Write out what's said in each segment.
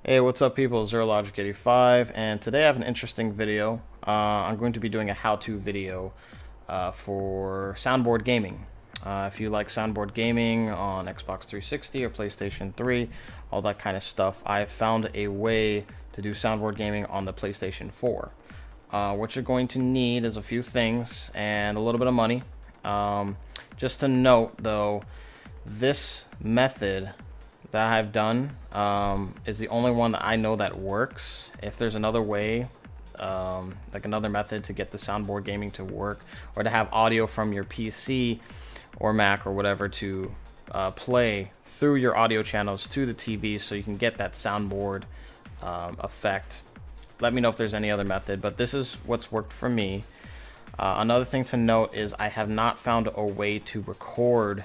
Hey, what's up people? ZeroLogic85, and today I have an interesting video. I'm going to be doing a how-to video for Soundboard Gaming. If you like Soundboard Gaming on Xbox 360 or PlayStation 3, all that kind of stuff, I've found a way to do Soundboard Gaming on the PlayStation 4. What you're going to need is a few things and a little bit of money. Just to note, though, this method that I've done is the only one that I know that works. If there's another way, like another method to get the Soundboard Gaming to work, or to have audio from your PC or Mac or whatever to play through your audio channels to the TV so you can get that soundboard effect, let me know if there's any other method, but this is what's worked for me. Another thing to note is I have not found a way to record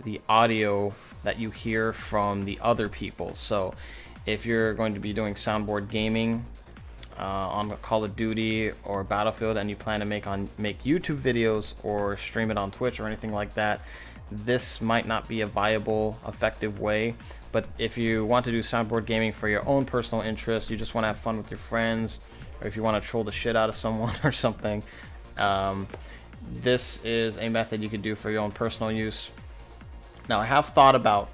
the audio that you hear from the other people. So if you're going to be doing Soundboard Gaming on Call of Duty or Battlefield and you plan to make YouTube videos or stream it on Twitch or anything like that, this might not be a viable, effective way. But if you want to do Soundboard Gaming for your own personal interest, you just want to have fun with your friends, or if you want to troll the shit out of someone or something, this is a method you could do for your own personal use. Now, I have thought about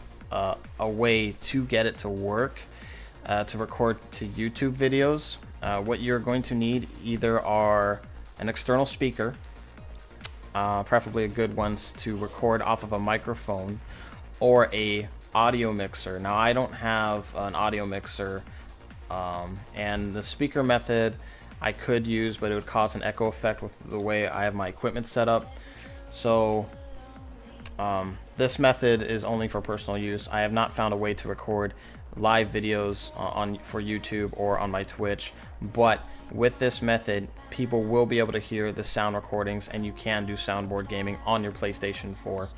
a way to get it to work, to record to YouTube videos. What you're going to need either are an external speaker, preferably a good one to record off of a microphone, or a audio mixer. Now, I don't have an audio mixer, and the speaker method I could use, but it would cause an echo effect with the way I have my equipment set up. So this method is only for personal use. I have not found a way to record live videos for YouTube or on my Twitch, but with this method, people will be able to hear the sound recordings, and you can do Soundboard Gaming on your PlayStation 4.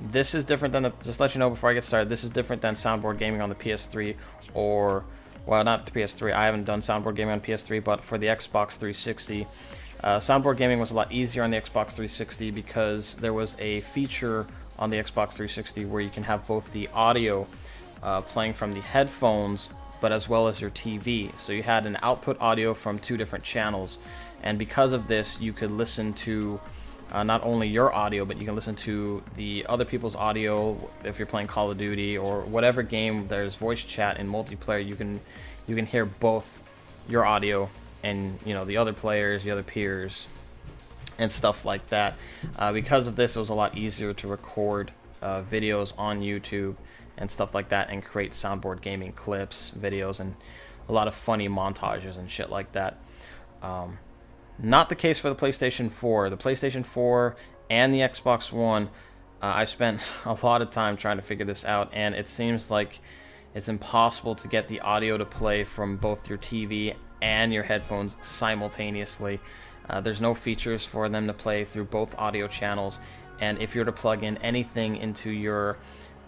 This is different than just to let you know before I get started, this is different than Soundboard Gaming on the PS3 or, well, not the PS3. I haven't done Soundboard Gaming on PS3, but for the Xbox 360. Soundboard Gaming was a lot easier on the Xbox 360 because there was a feature on the Xbox 360 where you can have both the audio playing from the headphones, but as well as your TV. So you had an output audio from two different channels, and because of this, you could listen to not only your audio, but you can listen to the other people's audio. If you're playing Call of Duty or whatever game there's voice chat in multiplayer, you can hear both your audio and, you know, the other players, the other peers, and stuff like that. Because of this, it was a lot easier to record videos on YouTube and stuff like that, and create Soundboard Gaming clips, videos, and a lot of funny montages and shit like that. Not the case for the PlayStation 4. The PlayStation 4 and the Xbox One, I spent a lot of time trying to figure this out, and it seems like it's impossible to get the audio to play from both your TV and your headphones simultaneously. There's no features for them to play through both audio channels, and if you're to plug in anything into your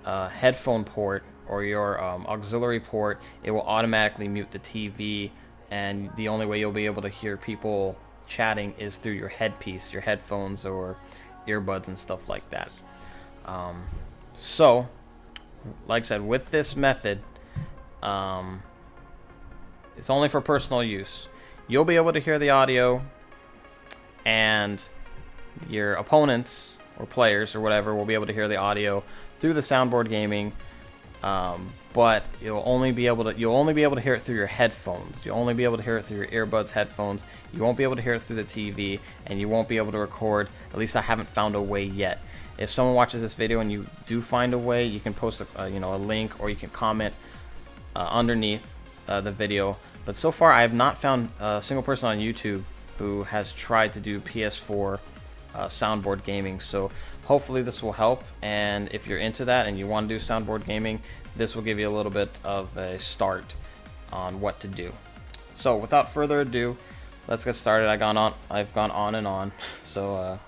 headphone port or your auxiliary port, it will automatically mute the TV, and the only way you'll be able to hear people chatting is through your headpiece, your headphones or earbuds and stuff like that. So, like I said, with this method, it's only for personal use. You'll be able to hear the audio, and your opponents or players or whatever will be able to hear the audio through the Soundboard Gaming, but you'll only be able to hear it through your headphones. You'll only be able to hear it through your earbuds, headphones. You won't be able to hear it through the TV, and you won't be able to record. At least I haven't found a way yet. If someone watches this video and you do find a way, you can post a link, or you can comment underneath the video. But so far, I have not found a single person on YouTube who has tried to do PS4 Soundboard Gaming. So hopefully this will help, and if you're into that and you want to do Soundboard Gaming, this will give you a little bit of a start on what to do. So without further ado, let's get started. I've gone on and on, so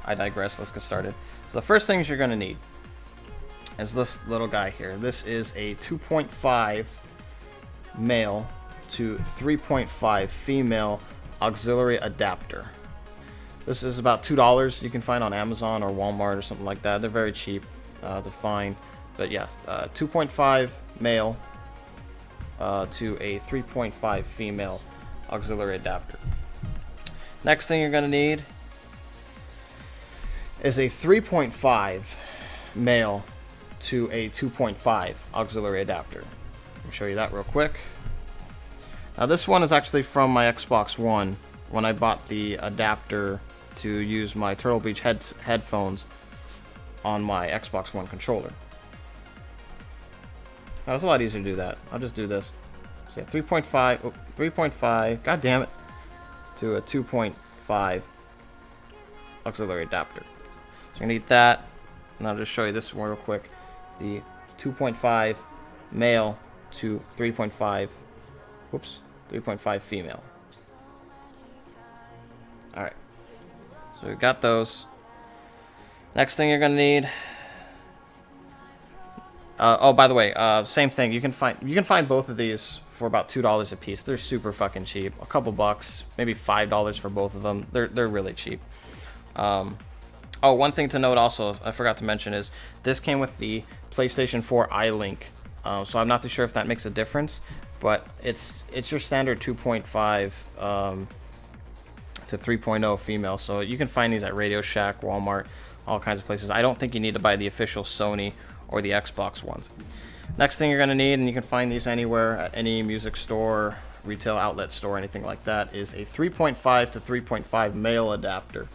I digress. Let's get started. So the first things you're going to need is this little guy here. This is a 2.5 male to 3.5 female auxiliary adapter. This is about $2. You can find on Amazon or Walmart or something like that. They're very cheap to find. But yes, 2.5 male to a 3.5 female auxiliary adapter. Next thing you're going to need is a 3.5 male to a 2.5 auxiliary adapter. Let me show you that real quick. Now this one is actually from my Xbox One when I bought the adapter to use my Turtle Beach headphones on my Xbox One controller. Now it's a lot easier to do that. I'll just do this. So yeah, 3.5, god damn it, to a 2.5 auxiliary adapter. So you need that, and I'll just show you this one real quick. The 2.5 male to 3.5, whoops, 3.5 female. Alright, so we got those. Next thing you're gonna need. Oh, by the way, same thing. You can find both of these for about $2 a piece. They're super fucking cheap. A couple bucks, maybe $5 for both of them. They're really cheap. Oh, one thing to note also, I forgot to mention, is this came with the PlayStation 4 iLink. So I'm not too sure if that makes a difference, but it's your standard 2.5 to 3.0 female. So you can find these at Radio Shack, Walmart, all kinds of places. I don't think you need to buy the official Sony or the Xbox ones. Next thing you're going to need, and you can find these anywhere at any music store, retail outlet store, anything like that, is a 3.5 to 3.5 male adapter.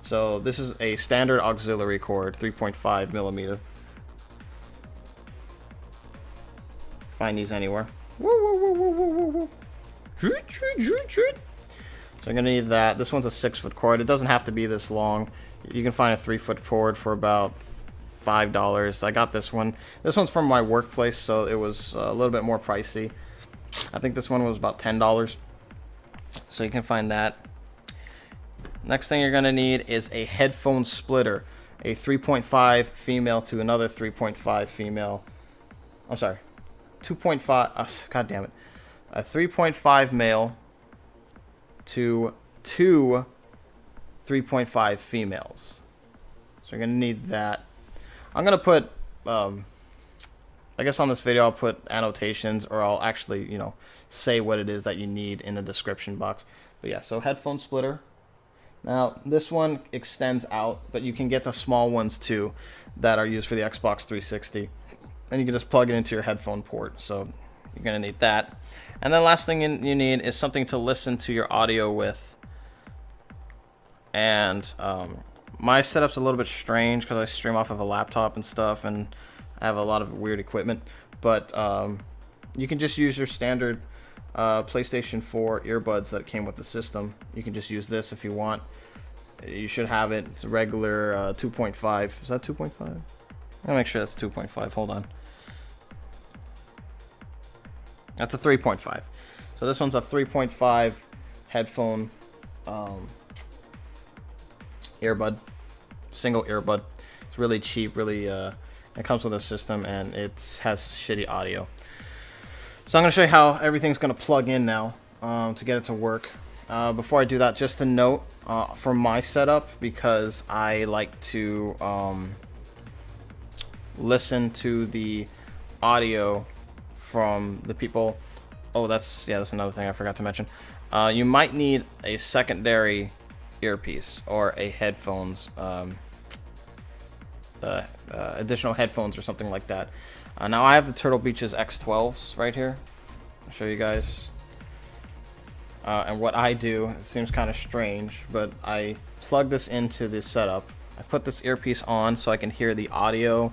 So this is a standard auxiliary cord, 3.5 millimeter. Find these anywhere. So I'm going to need that. This one's a 6-foot cord. It doesn't have to be this long. You can find a 3-foot cord for about $5. I got this one. This one's from my workplace, so it was a little bit more pricey. I think this one was about $10. So you can find that. Next thing you're going to need is a headphone splitter. A 3.5 female to another 3.5 female. I'm sorry. 2.5. God damn it. A 3.5 male to two 3.5 females. So you're going to need that. I'm going to put, I guess on this video I'll put annotations, or I'll actually, you know, say what it is that you need in the description box. But yeah, so headphone splitter. Now, this one extends out, but you can get the small ones too that are used for the Xbox 360. And you can just plug it into your headphone port. So you're going to need that. And then last thing you need is something to listen to your audio with. And my setup's a little bit strange because I stream off of a laptop and stuff, and I have a lot of weird equipment. But you can just use your standard PlayStation 4 earbuds that came with the system. You can just use this if you want. You should have it. It's a regular 2.5. Is that 2.5? I'm gonna make sure that's 2.5. Hold on. That's a 3.5. So this one's a 3.5 headphone earbud, single earbud. It's really cheap. Really, it comes with a system, and it has shitty audio. So I'm going to show you how everything's going to plug in now to get it to work. Before I do that, just a note for my setup, because I like to listen to the audio from the people. Oh, that's another thing I forgot to mention. You might need a secondary earpiece or a headphones, additional headphones or something like that. Now I have the Turtle Beach's X12s right here. I'll show you guys. And what I do, it seems kind of strange, but I plug this into the setup. I put this earpiece on so I can hear the audio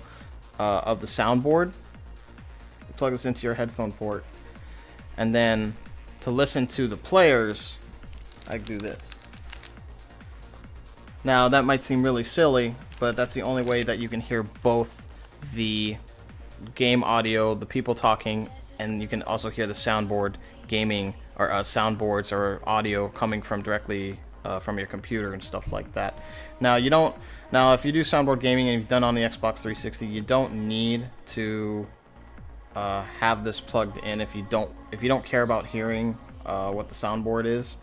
of the soundboard. You plug this into your headphone port, and then to listen to the players, I do this. Now that might seem really silly, but that's the only way that you can hear both the game audio, the people talking, and you can also hear the soundboard gaming, or soundboards or audio coming from directly from your computer and stuff like that. Now if you do soundboard gaming and you've done on the Xbox 360, you don't need to have this plugged in if you don't care about hearing what the soundboard is.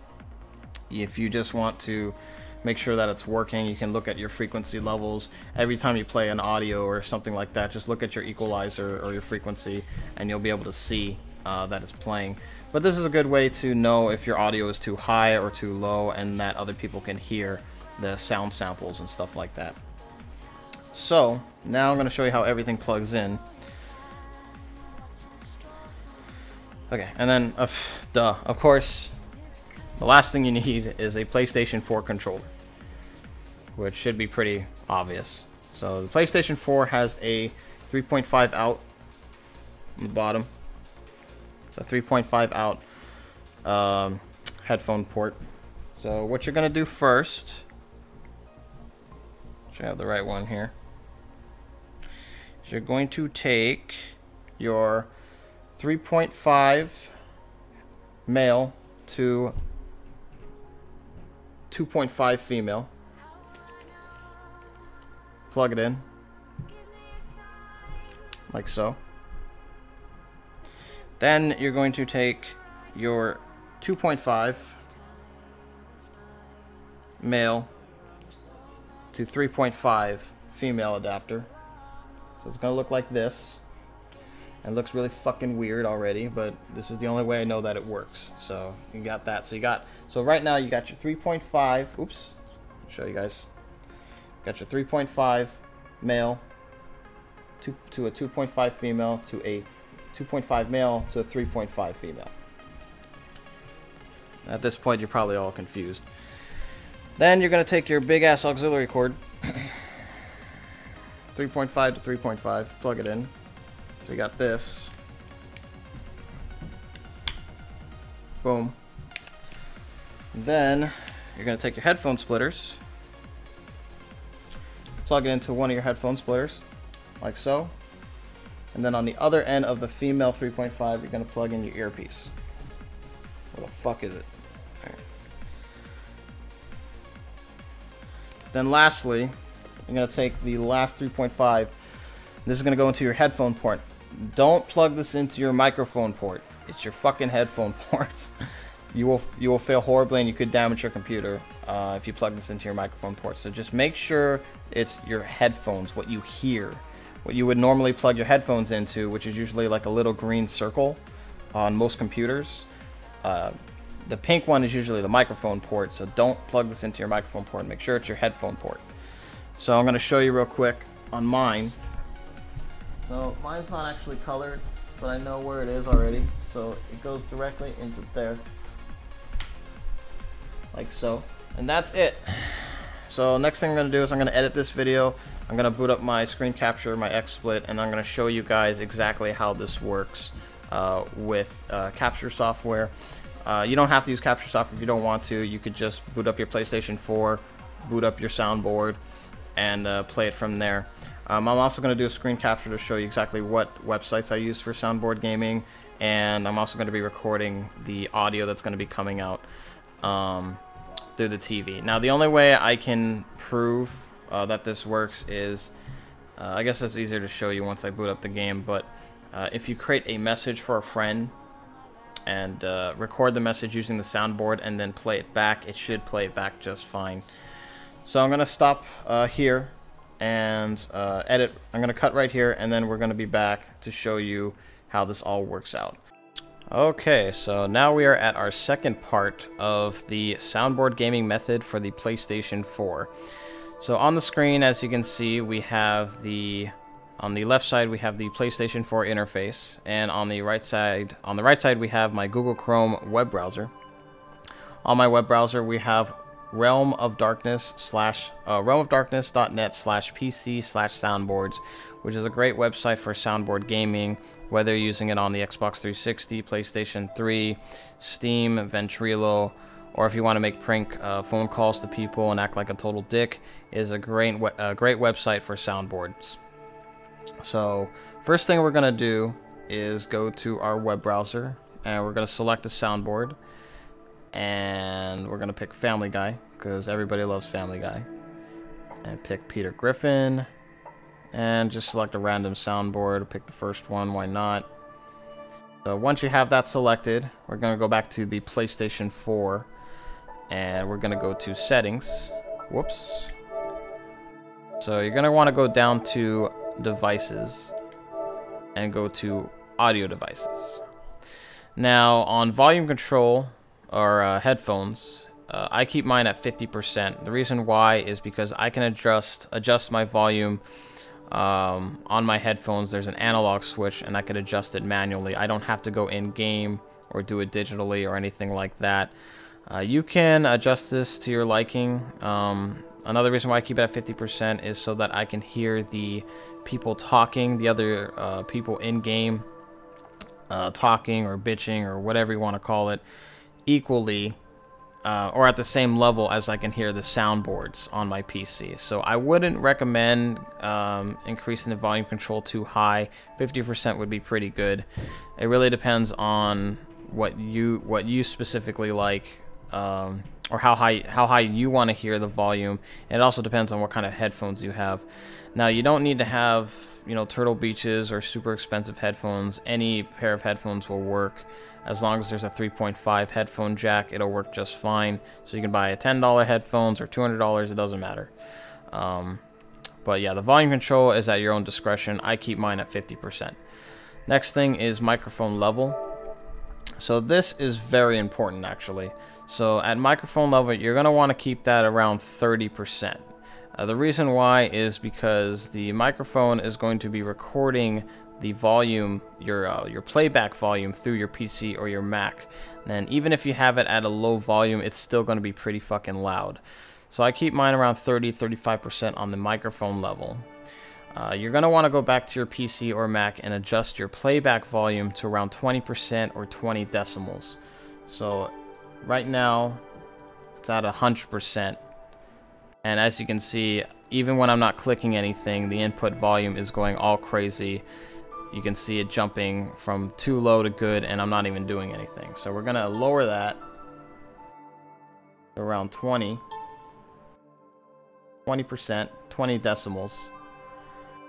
If you just want to make sure that it's working, you can look at your frequency levels every time you play an audio or something like that. Just look at your equalizer or your frequency, and you'll be able to see that it's playing. But this is a good way to know if your audio is too high or too low, and that other people can hear the sound samples and stuff like that. So now I'm going to show you how everything plugs in. Okay, and then, of course, the last thing you need is a PlayStation 4 controller, which should be pretty obvious. So the PlayStation 4 has a 3.5 out on the bottom. It's a 3.5 out headphone port. So what you're going to do first, should I have the right one here, is you're going to take your 3.5 male to 2.5 female, plug it in like so. Then you're going to take your 2.5 male to 3.5 female adapter. So it's going to look like this. It looks really fucking weird already, but this is the only way I know that it works. So you got that. So right now you got your 3.5. Oops. I'll show you guys. Got your 3.5 male to a 2.5 female to a 2.5 male to a 3.5 female. At this point, you're probably all confused. Then you're going to take your big ass auxiliary cord, 3.5 to 3.5, plug it in. So we got this. Boom. Then you're going to take your headphone splitters, plug it into one of your headphone splitters, like so. And then on the other end of the female 3.5, you're going to plug in your earpiece. Where the fuck is it? Right. Then lastly, you're going to take the last 3.5. This is going to go into your headphone port. Don't plug this into your microphone port. It's your fucking headphone port. You will fail horribly, and you could damage your computer if you plug this into your microphone port. So just make sure it's your headphones, what you hear. What you would normally plug your headphones into, which is usually like a little green circle on most computers. The pink one is usually the microphone port, so don't plug this into your microphone port. Make sure it's your headphone port. So I'm going to show you real quick on mine. So mine's not actually colored, but I know where it is already. So it goes directly into there, like so. And that's it. So next thing I'm going to do is I'm going to edit this video. I'm going to boot up my screen capture, my XSplit, and I'm going to show you guys exactly how this works with capture software. You don't have to use capture software if you don't want to. You could just boot up your PlayStation 4, boot up your Soundboard, and play it from there. I'm also going to do a screen capture to show you exactly what websites I use for Soundboard Gaming, and I'm also going to be recording the audio that's going to be coming out through the TV. Now, the only way I can prove that this works is, I guess it's easier to show you once I boot up the game, but if you create a message for a friend and record the message using the soundboard and then play it back, it should play it back just fine. So I'm going to stop here and edit. I'm going to cut right here, and then we're going to be back to show you how this all works out. Okay, so now we are at our second part of the soundboard gaming method for the PlayStation 4. So on the screen, as you can see, we have on the left side we have the PlayStation 4 interface, and on the right side we have my Google Chrome web browser. On my web browser we have realmofdarkness.net/PC/soundboards, which is a great website for soundboard gaming, whether you're using it on the Xbox 360, PlayStation 3, Steam, Ventrilo, or if you want to make prank phone calls to people and act like a total dick. It is a great website for soundboards. So first thing we're going to do is go to our web browser, and we're going to select the soundboard, and we're going to pick Family Guy because everybody loves Family Guy, and pick Peter Griffin, and just select a random soundboard. Pick the first one, why not? So once you have that selected, we're going to go back to the PlayStation 4, and we're going to go to settings. Whoops. So you're going to want to go down to devices and go to audio devices. Now, on volume control, or headphones, I keep mine at 50%. The reason why is because I can adjust my volume on my headphones. There's an analog switch, and I can adjust it manually. I don't have to go in-game or do it digitally or anything like that. You can adjust this to your liking. Another reason why I keep it at 50% is so that I can hear the people talking, the other people in-game talking or bitching or whatever you want to call it, equally or at the same level as I can hear the soundboards on my PC. So I wouldn't recommend increasing the volume control too high. 50% would be pretty good. It really depends on what you specifically like, or how high you want to hear the volume. And it also depends on what kind of headphones you have. Now, you don't need to have, you know, Turtle Beaches or super expensive headphones. Any pair of headphones will work. As long as there's a 3.5 headphone jack, it'll work just fine. So you can buy a $10 headphones or $200, it doesn't matter. But yeah, the volume control is at your own discretion. I keep mine at 50%. Next thing is microphone level. So this is very important, actually. So at microphone level, you're going to want to keep that around 30%. The reason why is because the microphone is going to be recording the volume, your playback volume, through your PC or your Mac. And even if you have it at a low volume, it's still going to be pretty fucking loud. So I keep mine around 30-35% on the microphone level. You're going to want to go back to your PC or Mac and adjust your playback volume to around 20% or 20 decibels. So right now it's at 100%. And as you can see, even when I'm not clicking anything, the input volume is going all crazy. You can see it jumping from too low to good, and I'm not even doing anything. So we're gonna lower that to around 20%, 20 decibels.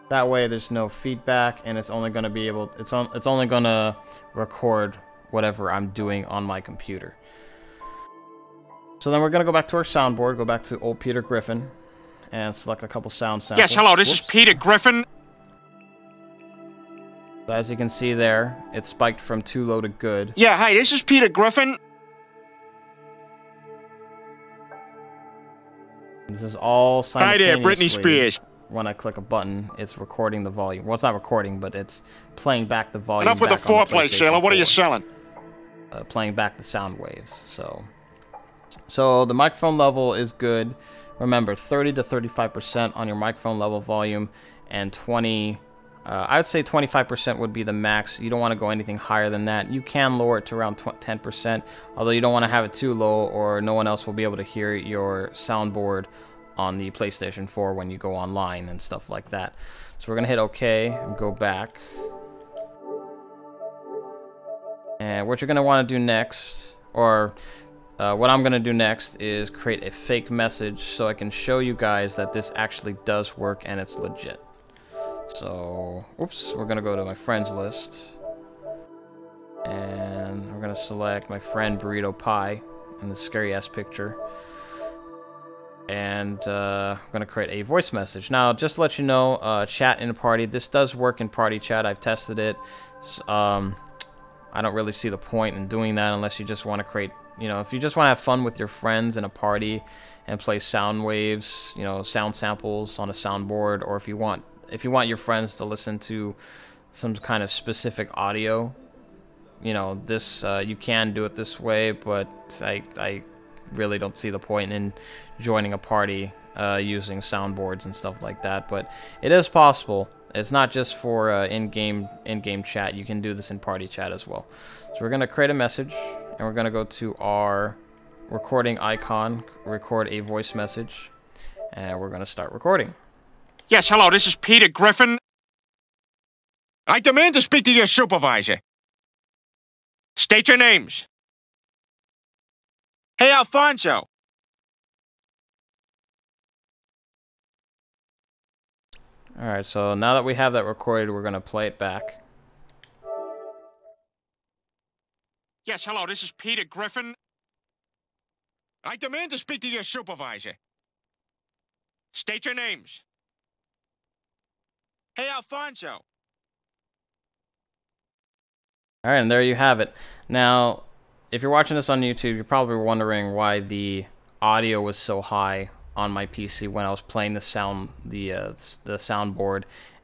That way there's no feedback, and it's only gonna be able, it's only gonna record whatever I'm doing on my computer. So then we're going to go back to our soundboard, go back to old Peter Griffin, and select a couple sound samples. Yes, hello, this is Peter Griffin. So as you can see there, it spiked from too low to good. Yeah, hi, this is Peter Griffin. This is all simultaneously. Hi there, Britney Spears. When I click a button, it's recording the volume. Well, it's not recording, but it's playing back the volume. Enough with the foreplay, sailor. What are you selling? Playing back the sound waves, So the microphone level is good. Remember, 30-35% on your microphone level volume, and I would say 25% would be the max. You don't want to go anything higher than that. You can lower it to around 10%, although you don't want to have it too low, or no one else will be able to hear your soundboard on the PlayStation 4 when you go online and stuff like that. So we're going to hit OK and go back. And what you're going to want to do next, or what I'm going to do next, is create a fake message so I can show you guys that this actually does work and it's legit. So, oops, we're going to go to my friends list. And we're going to select my friend Burrito Pie in the scary ass picture. And I'm going to create a voice message. Now, just to let you know, chat in a party, this does work in party chat. I've tested it. I don't really see the point in doing that unless you just want to create, you know, if you just want to have fun with your friends in a party and play sound waves, you know, sound samples on a soundboard, or if you want your friends to listen to some kind of specific audio, you know, this you can do it this way, but I really don't see the point in joining a party using soundboards and stuff like that. But it is possible. It's not just for in-game chat. You can do this in party chat as well. So we're gonna create a message, and we're gonna go to our recording icon, record a voice message, and we're gonna start recording. Yes, hello, this is Peter Griffin. I demand to speak to your supervisor. State your names. Hey, Alfonso. Alright, so now that we have that recorded, we're going to play it back. Yes, hello, this is Peter Griffin. I demand to speak to your supervisor. State your names. Hey, Alfonso. All right, and there you have it. Now, if you're watching this on YouTube, you're probably wondering why the audio was so high on my PC when I was playing the soundboard,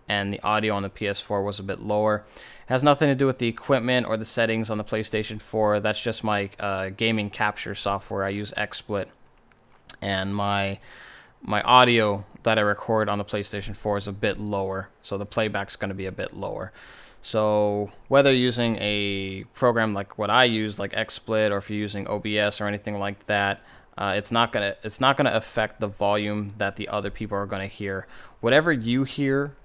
and the audio on the PS4 was a bit lower. It has nothing to do with the equipment or the settings on the PlayStation 4. That's just my gaming capture software. I use XSplit, and my audio that I record on the PlayStation 4 is a bit lower, so the playback's going to be a bit lower. So whether using a program like what I use, like XSplit, or if you're using OBS or anything like that, it's not gonna affect the volume that the other people are gonna hear. Whatever you hear,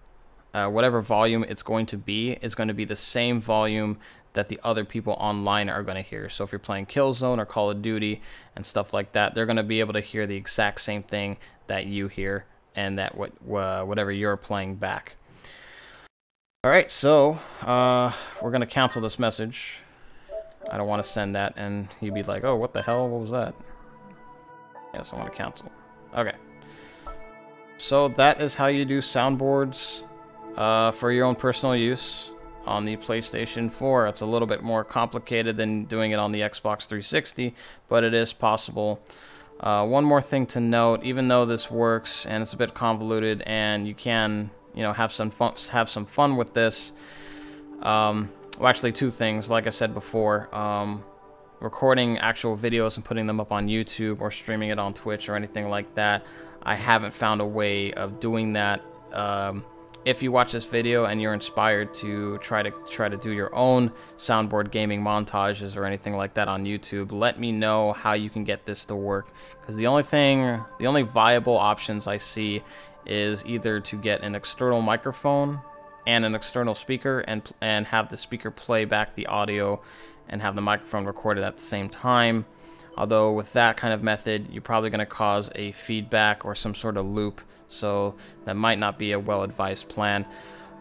whatever volume it's going to be, is going to be the same volume that the other people online are going to hear. So if you're playing Killzone or Call of Duty and stuff like that, they're going to be able to hear the exact same thing that you hear, and that whatever you're playing back. Alright, so we're going to cancel this message. I don't want to send that, and he'd be like, oh, what the hell? What was that? Yes, I want to cancel. Okay. So that is how you do soundboards for your own personal use on the PlayStation 4. It's a little bit more complicated than doing it on the Xbox 360, but it is possible. One more thing to note, even though this works and it's a bit convoluted, and you can, you know, have some fun with this. Well, actually, two things. Like I said before, recording actual videos and putting them up on YouTube or streaming it on Twitch or anything like that, I haven't found a way of doing that. If you watch this video and you're inspired to try to do your own soundboard gaming montages or anything like that on YouTube, let me know how you can get this to work. Because the only viable options I see is either to get an external microphone and an external speaker, and have the speaker play back the audio and have the microphone recorded at the same time. Although with that kind of method, you're probably going to cause a feedback or some sort of loop, so that might not be a well-advised plan.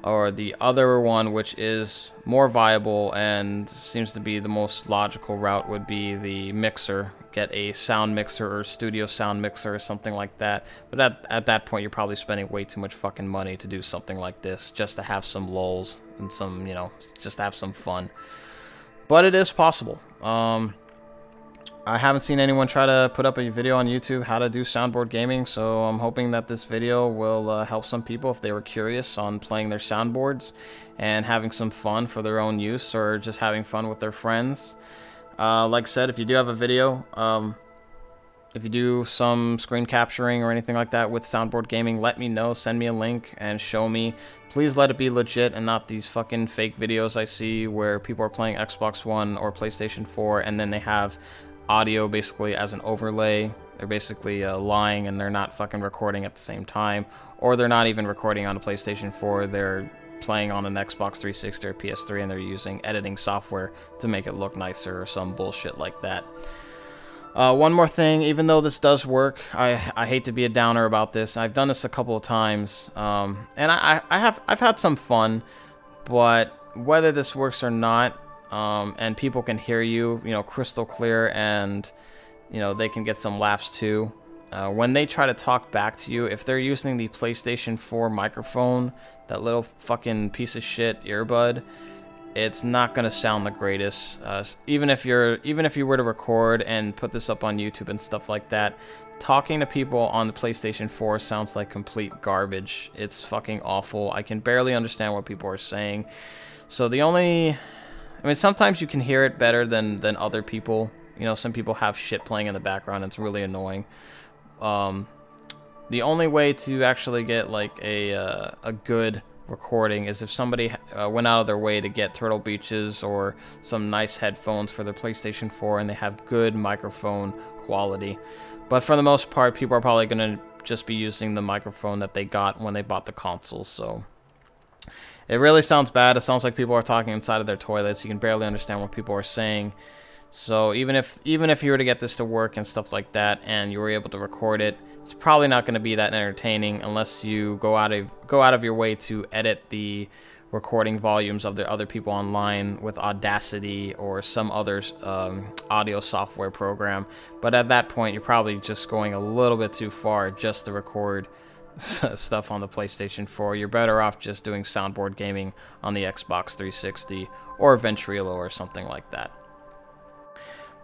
Or the other one, which is more viable and seems to be the most logical route, would be the mixer. Get a sound mixer or studio sound mixer or something like that. But at that point, you're probably spending way too much fucking money to do something like this, just to have some lulz and some, you know, just to have some fun. But it is possible. I haven't seen anyone try to put up a video on YouTube how to do soundboard gaming, so I'm hoping that this video will help some people if they were curious on playing their soundboards and having some fun for their own use, or just having fun with their friends. Like I said, if you do have a video, if you do some screen capturing or anything like that with soundboard gaming, let me know, send me a link and show me. Please let it be legit and not these fucking fake videos I see where people are playing Xbox One or PlayStation 4 and then they have audio basically as an overlay. They're basically lying, and they're not fucking recording at the same time, or they're not even recording on a PlayStation 4. They're playing on an Xbox 360 or PS3, and they're using editing software to make it look nicer or some bullshit like that. One more thing, even though this does work, I hate to be a downer about this. I've done this a couple of times, and I've had some fun, but whether this works or not, and people can hear you, you know, crystal clear, and, you know, they can get some laughs too. When they try to talk back to you, if they're using the PlayStation 4 microphone, that little fucking piece of shit earbud, it's not gonna sound the greatest. Even if you were to record and put this up on YouTube and stuff like that, talking to people on the PlayStation 4 sounds like complete garbage. It's fucking awful. I can barely understand what people are saying. So I mean, sometimes you can hear it better than other people. You know, some people have shit playing in the background. It's really annoying. The only way to actually get like a good recording is if somebody went out of their way to get Turtle Beaches or some nice headphones for their PlayStation 4 and they have good microphone quality. But for the most part, people are probably going to just be using the microphone that they got when they bought the console, so it really sounds bad. It sounds like people are talking inside of their toilets. You can barely understand what people are saying. So even if you were to get this to work and stuff like that, and you were able to record it, it's probably not going to be that entertaining unless you go out of your way to edit the recording volumes of the other people online with Audacity or some other audio software program. But at that point, you're probably just going a little bit too far just to record stuff on the PlayStation 4. You're better off just doing soundboard gaming on the Xbox 360 or Ventrilo or something like that.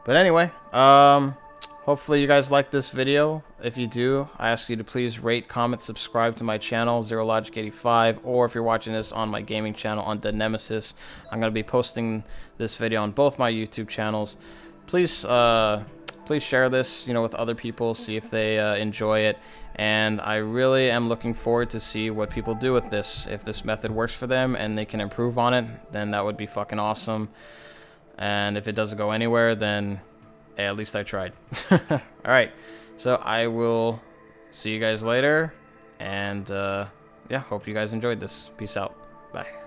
But anyway, hopefully you guys like this video. If you do, I ask you to please rate, comment, subscribe to my channel, ZeroLogic85, or if you're watching this on my gaming channel, Undead Nemesis, I'm going to be posting this video on both my YouTube channels. Please, please share this, with other people, see if they enjoy it. And I really am looking forward to see what people do with this. If this method works for them and they can improve on it, then that would be fucking awesome. And if it doesn't go anywhere, then hey, at least I tried. Alright, so I will see you guys later. And yeah, hope you guys enjoyed this. Peace out. Bye.